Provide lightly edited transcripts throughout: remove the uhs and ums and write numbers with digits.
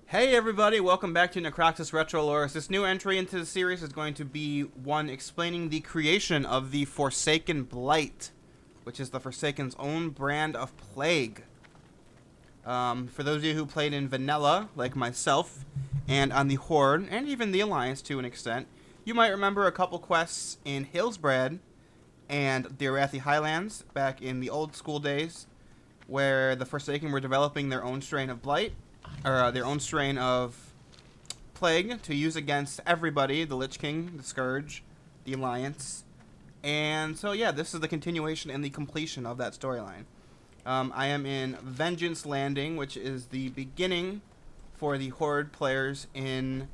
Hey everybody, welcome back to Necroxis Retro Lore. This new entry into the series is going to be one explaining the creation of the Forsaken Blight, which is the Forsaken's own brand of plague. For those of you who played in Vanilla, like myself, and on the Horde, and even the Alliance to an extent, you might remember a couple quests in Hillsbrad and the Arathi Highlands back in the old school days, where the Forsaken were developing their own strain of Blight, or their own strain of plague to use against everybody, the Lich King, the Scourge, the Alliance. And so yeah, this is the continuation and the completion of that storyline. I am in Vengeance Landing, which is the beginning for the Horde players in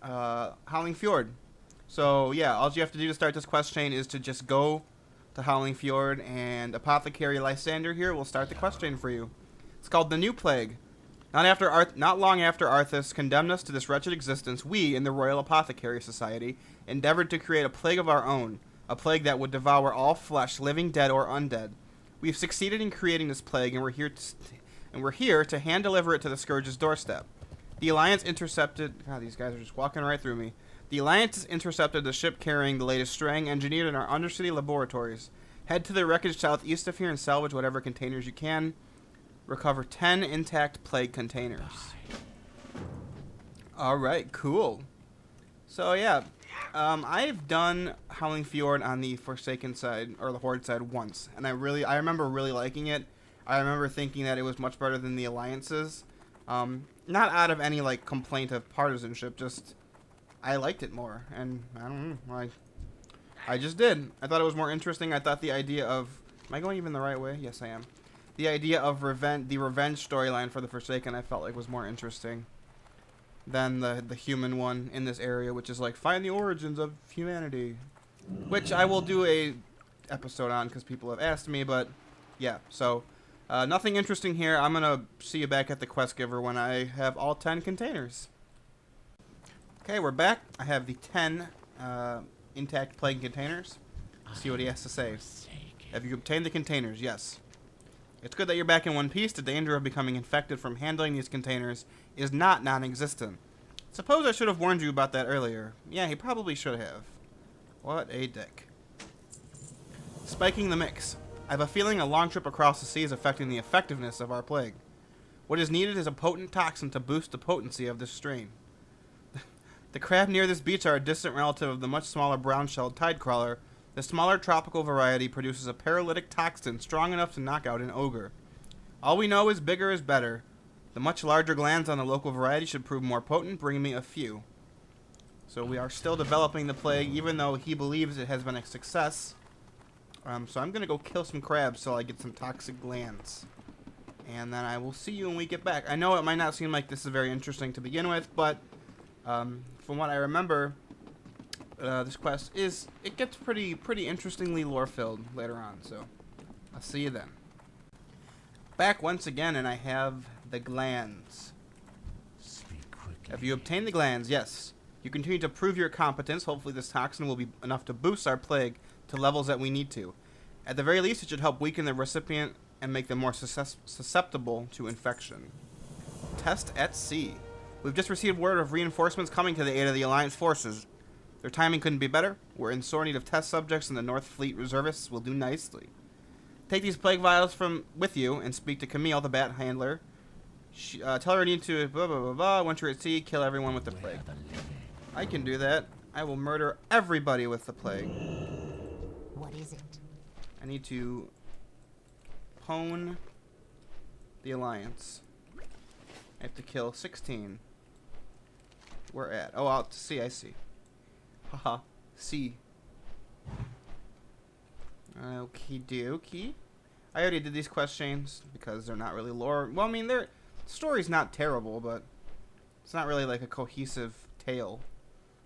Howling Fjord. So yeah, all you have to do to start this quest chain is to just go to Howling Fjord, and Apothecary Lysander here will start the quest chain for you. It's called The New Plague. Not long after Arthas condemned us to this wretched existence, we, in the Royal Apothecary Society, endeavored to create a plague of our own, a plague that would devour all flesh, living, dead, or undead. We've succeeded in creating this plague, and we're here to hand deliver it to the Scourge's doorstep. The Alliance intercepted... God, these guys are just walking right through me. The Alliance intercepted the ship carrying the latest strain engineered in our undercity laboratories. Head to the wreckage southeast of here and salvage whatever containers you can. Recover 10 intact plague containers. Alright, cool. So yeah, I've done Howling Fjord on the Forsaken side, or the Horde side, once. And I remember really liking it. I remember thinking that it was much better than the Alliances. Not out of any, like, complaint of partisanship, just... I liked it more. And, I don't know, I just did. I thought it was more interesting. I thought the idea of... Am I going even the right way? Yes, I am. The idea of the revenge storyline for the Forsaken I felt like was more interesting than the human one in this area, which is like, find the origins of humanity, which I will do a episode on because people have asked me. But yeah, so nothing interesting here. I'm gonna see you back at the quest giver when I have all 10 containers. Okay, we're back. I have the 10 intact plague containers. See what he has to say. Have you obtained the containers? Yes. It's good that you're back in one piece. The danger of becoming infected from handling these containers is not non-existent. Suppose I should have warned you about that earlier. Yeah, he probably should have. What a dick. Spiking the mix. I have a feeling a long trip across the sea is affecting the effectiveness of our plague. What is needed is a potent toxin to boost the potency of this strain. The crab near this beach are a distant relative of the much smaller brown-shelled tidecrawler. The smaller tropical variety produces a paralytic toxin strong enough to knock out an ogre. All we know is bigger is better. The much larger glands on the local variety should prove more potent, bringing me a few. So we are still developing the plague, even though he believes it has been a success. So I'm going to go kill some crabs till I get some toxic glands. And then I will see you when we get back. I know it might not seem like this is very interesting to begin with, but from what I remember... this quest it gets pretty interestingly lore filled later on, so I'll see you then. Back once again, and I have the glands. Have you obtained the glands? Yes. You continue to prove your competence. Hopefully this toxin will be enough to boost our plague to levels that we need to. At the very least, it should help weaken the recipient and make them more susceptible to infection. Test at sea. We've just received word of reinforcements coming to the aid of the Alliance forces. Their timing couldn't be better. We're in sore need of test subjects, and the North Fleet reservists will do nicely. Take these plague vials with you and speak to Camille, the bat handler. Tell her you need to blah, blah, blah, blah. Once you're at sea, kill everyone with the plague. I can do that. I will murder everybody with the plague. What is it? I need to hone the Alliance. I have to kill 16. We're at... Oh, out to sea, I see. Haha, see. Okie dokie. I already did these quest chains because they're not really lore. Well, I mean, the story's not terrible, but it's not really like a cohesive tale.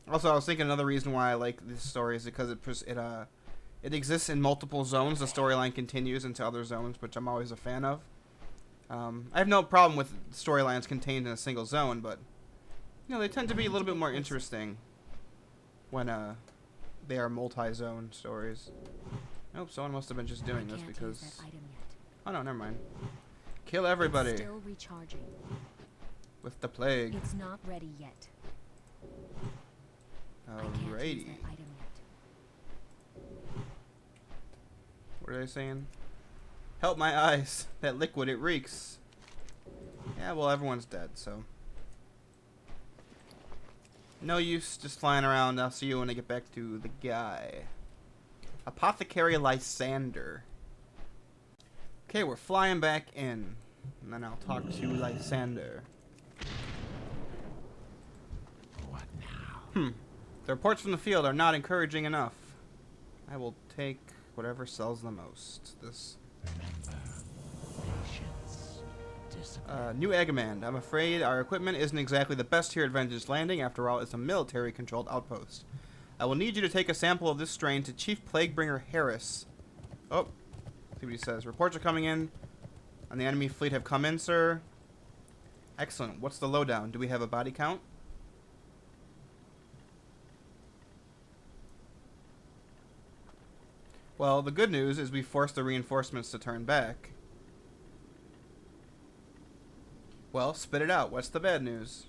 Also, I was thinking another reason why I like this story is because it exists in multiple zones. The storyline continues into other zones, which I'm always a fan of. I have no problem with storylines contained in a single zone, but you know, they tend to be a little bit more interesting when they are multi-zone stories. Nope, someone must have been just doing this because... Oh no, never mind. Kill everybody. Still recharging. with the plague. It's not ready yet. I can't use Alrighty. that item yet. What are they saying? Help my eyes. That liquid, it reeks. Yeah, well, everyone's dead, so. No use just flying around. I'll see you when I get back to the guy. Apothecary Lysander. Okay, we're flying back in. And then I'll talk to Lysander. What now? The reports from the field are not encouraging enough. I will take whatever sells the most. This Remember, patience, discipline. new Eggman. I'm afraid our equipment isn't exactly the best here at Vengeance Landing. After all, it's a military-controlled outpost. I will need you to take a sample of this strain to Chief Plaguebringer Harris. Oh, see what he says. Reports are coming in, and the enemy fleet have come in, sir. Excellent. What's the lowdown? Do we have a body count? Well, the good news is we forced the reinforcements to turn back. Well, spit it out. What's the bad news?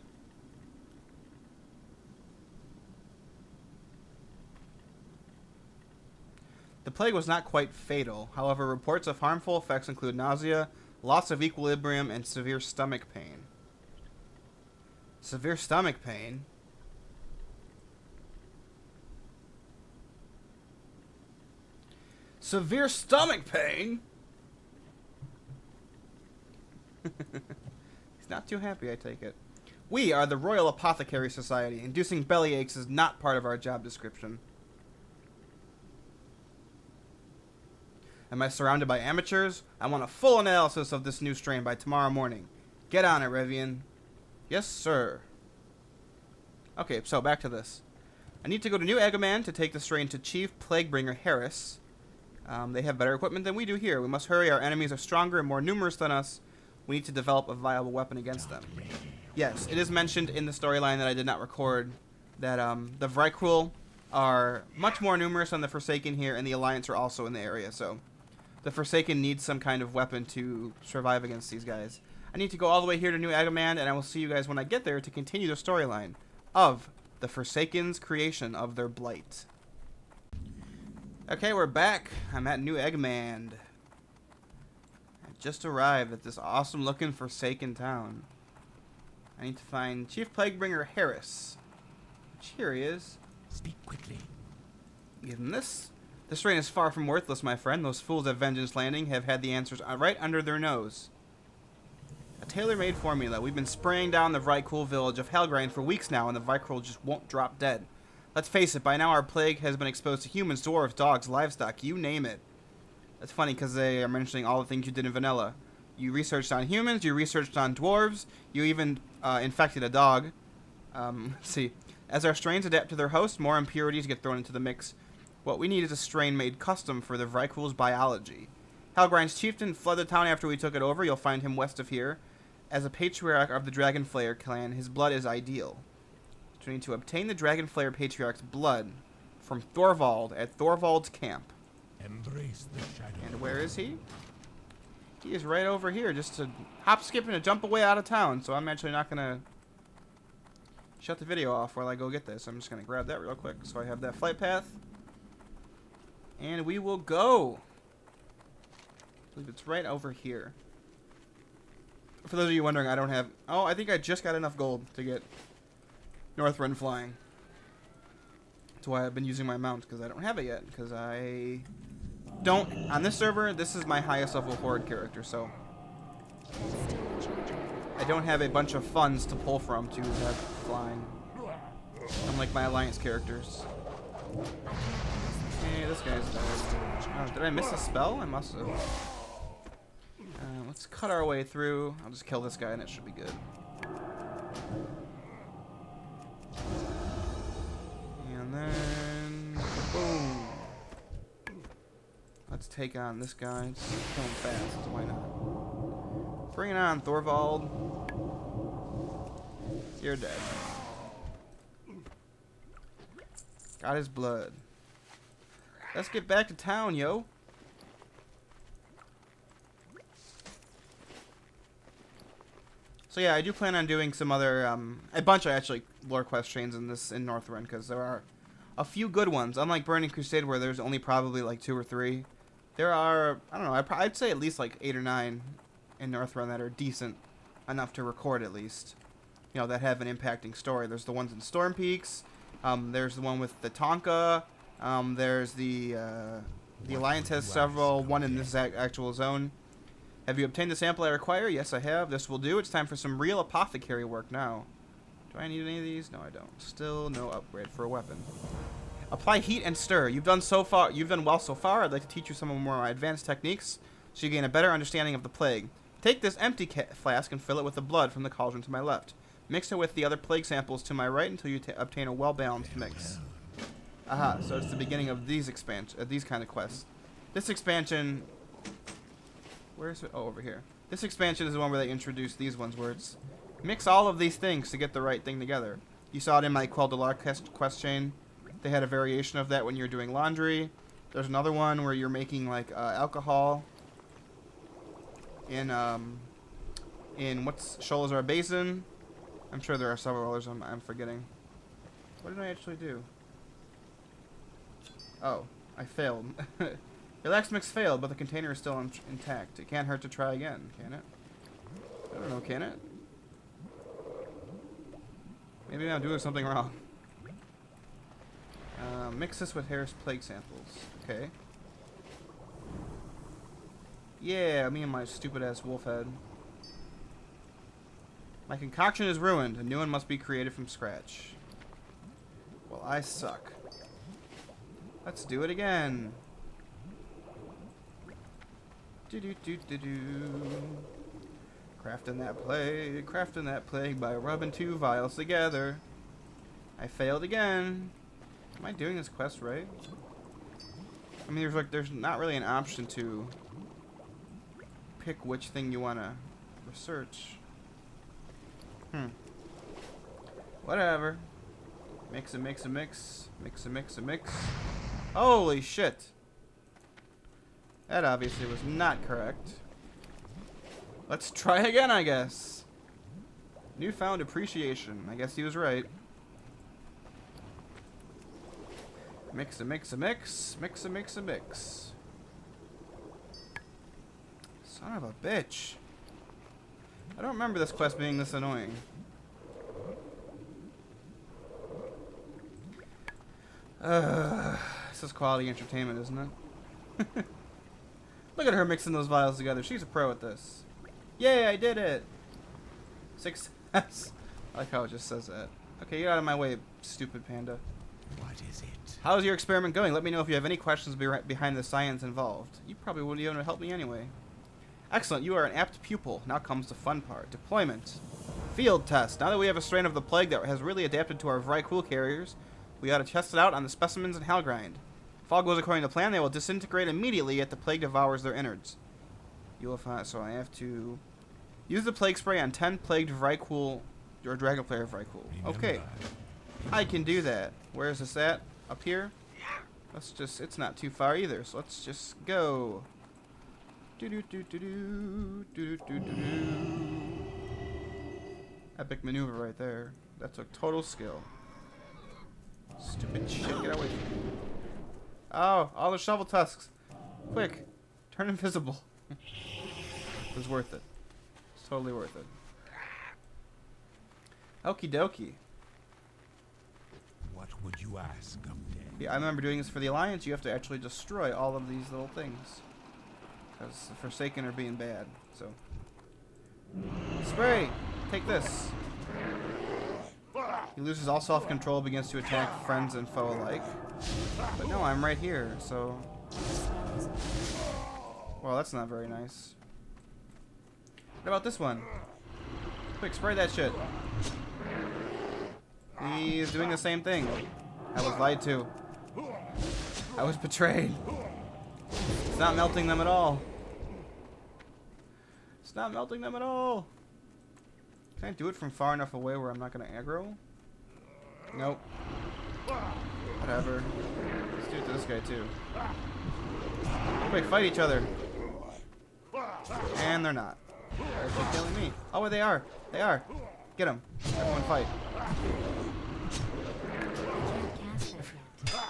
The plague was not quite fatal. However, reports of harmful effects include nausea, loss of equilibrium, and severe stomach pain. Severe stomach pain? Severe stomach pain? He's not too happy, I take it. We are the Royal Apothecary Society. Inducing belly aches is not part of our job description. Am I surrounded by amateurs? I want a full analysis of this new strain by tomorrow morning. Get on it, Revian. Yes, sir. Okay, so back to this. I need to go to New Egaman to take the strain to Chief Plaguebringer Harris. They have better equipment than we do here. We must hurry. Our enemies are stronger and more numerous than us. We need to develop a viable weapon against them. Yes, it is mentioned in the storyline that I did not record that the Vrykul are much more numerous than the Forsaken here, and the Alliance are also in the area, so the Forsaken needs some kind of weapon to survive against these guys. I need to go all the way here to New Egaman, and I will see you guys when I get there to continue the storyline of the Forsaken's creation of their Blight. Okay, we're back. I'm at New Eggman. I've just arrived at this awesome-looking Forsaken town. I need to find Chief Plaguebringer Harris. Which here he is. Speak quickly. Give him this. This rain is far from worthless, my friend. Those fools at Vengeance Landing have had the answers right under their nose. A tailor-made formula. We've been spraying down the Vrykul village of Helgrind for weeks now, and the Vrykul just won't drop dead. Let's face it, by now our plague has been exposed to humans, dwarves, dogs, livestock, you name it. That's funny because they are mentioning all the things you did in vanilla. You researched on humans, you researched on dwarves, you even infected a dog. Let's see. As our strains adapt to their host, more impurities get thrown into the mix. What we need is a strain made custom for the Vrykul's biology. Helgrind's chieftain fled the town after we took it over. You'll find him west of here. As a patriarch of the Dragonflayer clan, his blood is ideal. So we need to obtain the Dragonflayer patriarch's blood from Thorvald at Thorvald's camp. Embrace the shadow. And where is he? He is right over here, just a hop, skip, and a jump away out of town. So I'm actually not going to shut the video off while I go get this. I'm just going to grab that real quick so I have that flight path. And we will go. I believe it's right over here. For those of you wondering, I don't have... Oh, I think I just got enough gold to get Northrend flying. That's why I've been using my mount, because I don't have it yet. Because I don't... On this server, this is my highest level Horde character, so... I don't have a bunch of funds to pull from to have flying. Unlike my Alliance characters. Hey, this guy's dead. Oh, did I miss a spell? I must have. Let's cut our way through. I'll just kill this guy and it should be good. And then... Boom! Let's take on this guy. Just kill him fast, so why not? Bring it on, Thorvald. You're dead. Got his blood. Let's get back to town, yo. So yeah, I do plan on doing some other, a bunch of actually lore quest chains in Northrend, because there are a few good ones. Unlike Burning Crusade, where there's only probably like 2 or 3, there are, I don't know, I'd say at least like 8 or 9 in Northrend that are decent enough to record at least. You know, that have an impacting story. There's the ones in Storm Peaks. There's the one with the Tonka. There's the Alliance has several. One in this actual zone. Have you obtained the sample I require? Yes, I have. This will do. It's time for some real apothecary work now. Do I need any of these? No, I don't. Still no upgrade for a weapon. Apply heat and stir. You've done well so far. I'd like to teach you some of more advanced techniques so you gain a better understanding of the plague. Take this empty flask and fill it with the blood from the cauldron to my left. Mix it with the other plague samples to my right until you obtain a well-balanced mix. Aha, so it's the beginning of these kind of quests. This expansion... Where is it? Oh, over here. This expansion is the one where they introduce these ones, where it's... Mix all of these things to get the right thing together. You saw it in my Quell de Lar quest chain. They had a variation of that when you're doing laundry. There's another one where you're making, like, alcohol. In what's... Sholazar Basin. I'm sure there are several others I'm forgetting. What did I actually do? Oh, I failed. Relax mix failed, but the container is still intact. It can't hurt to try again, can it? I don't know, can it? Maybe I'm doing something wrong. Mix this with Harris plague samples. Okay. Yeah, me and my stupid ass wolf head. My concoction is ruined. A new one must be created from scratch. Well, I suck. Let's do it again. Do-do-do-do-do. Crafting that plague by rubbing 2 vials together. I failed again. Am I doing this quest right? I mean, there's not really an option to pick which thing you want to research. Whatever. Mix a mix. Holy shit. That obviously was not correct. Let's try again, I guess. Newfound appreciation. I guess he was right. Mix a mix. Son of a bitch. I don't remember this quest being this annoying. This is quality entertainment, isn't it? Look at her mixing those vials together. She's a pro at this. Yay, I did it! Success. I like how it just says that. Okay, get out of my way, stupid panda. What is it? How's your experiment going? Let me know if you have any questions behind the science involved. You probably wouldn't even help me anyway. Excellent, you are an apt pupil. Now comes the fun part. Deployment. Field test. Now that we have a strain of the plague that has really adapted to our Vrykul carriers, we ought to test it out on the specimens in Halgrind. If all goes according to plan, they will disintegrate immediately if the plague devours their innards. You will find... So I have to... Use the plague spray on 10 plagued Vrykul... Or Dragonflayer Vrykul. Okay. I can do that. Where is this at? Up here? Let's just... It's not too far either, so let's just go. Epic maneuver right there. That took total skill. Stupid shit, get away from me. Oh, all the shovel tusks. Quick, turn invisible. It was worth it. It's totally worth it. Okie dokie. What would you ask of them? Yeah, I remember doing this for the Alliance. You have to actually destroy all of these little things. Because the Forsaken are being bad, so. Spray! Take this. He loses all self-control, begins to attack friends and foe alike. But no, I'm right here, so... Well, that's not very nice. What about this one? Quick, spray that shit. He's doing the same thing. I was lied to. I was betrayed. It's not melting them at all. It's not melting them at all. Can I do it from far enough away where I'm not going to aggro? Nope. Whatever. Let's do it to this guy too. Quick, fight each other. And they're not. They're actually killing me. Oh, they are. They are. Get them. Everyone fight. Cast that yet.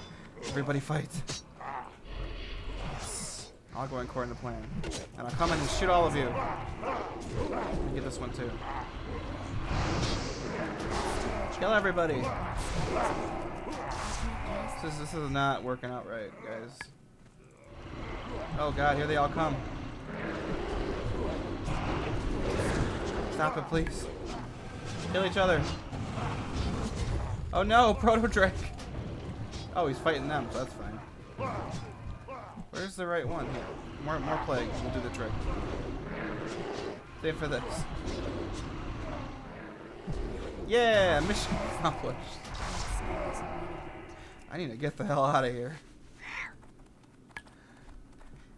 Everybody fight. Yes. I'll go according to plan. And I'll come in and shoot all of you. Let me get this one too. Kill everybody. This is not working out right, guys. Oh god, here they all come. Stop it, please. Kill each other. Oh no, Proto Drake. Oh, he's fighting them, so that's fine. Where's the right one here? More plague. We'll do the trick. Save for this. Yeah, mission accomplished. I need to get the hell out of here.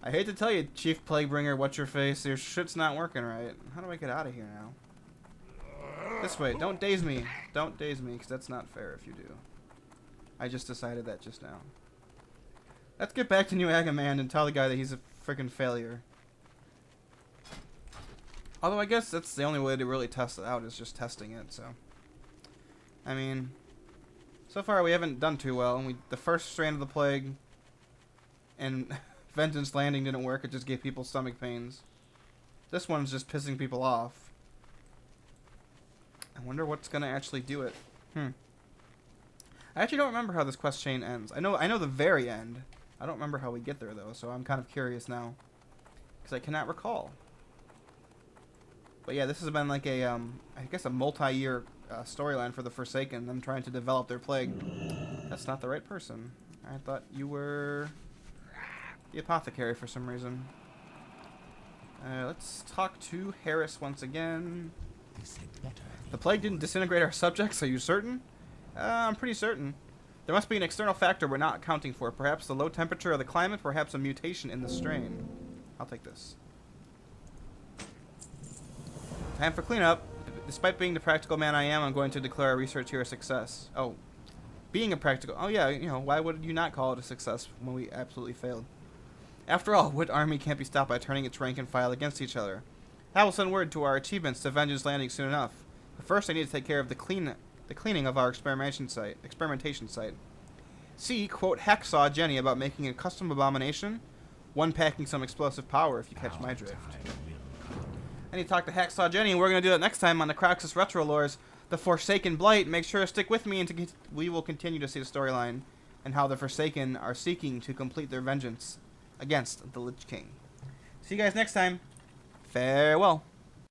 I hate to tell you, Chief Plaguebringer, what's your face? Your shit's not working right. How do I get out of here now? This way. Don't daze me. Don't daze me, because that's not fair if you do. I just decided that just now. Let's get back to New Agamand and tell the guy that he's a freaking failure. Although I guess that's the only way to really test it out is just testing it, so. I mean, so far we haven't done too well. The first strand of the plague and Vengeance Landing didn't work. It just gave people stomach pains. This one's just pissing people off. I wonder what's gonna actually do it. I actually don't remember how this quest chain ends. I know the very end. I don't remember how we get there though, so I'm kind of curious now, because I cannot recall. But yeah, this has been like a I guess a multi-year storyline for the Forsaken. Them trying to develop their plague. That's not the right person. I thought you were the apothecary for some reason. Let's talk to Harris once again. The plague didn't disintegrate our subjects, are you certain? I'm pretty certain. There must be an external factor we're not accounting for. Perhaps the low temperature of the climate, perhaps a mutation in the strain. I'll take this. Time for cleanup. Despite being the practical man I am, I'm going to declare our research here a success. Oh. Being a practical... Oh yeah, you know, why would you not call it a success when we absolutely failed? After all, Wood Army can't be stopped by turning its rank and file against each other. I will send word to our achievements to Vengeance Landing soon enough. But first I need to take care of the cleaning of our experimentation site. See, quote, Hacksaw Jenny about making a custom abomination. One packing some explosive power, if you catch my drift. I need to talk to Hacksaw Jenny, and we're going to do that next time on Necroxis Retro Lores, the Forsaken Blight. Make sure to stick with me, and we will continue to see the storyline and how the Forsaken are seeking to complete their vengeance against the Lich King. See you guys next time. Farewell.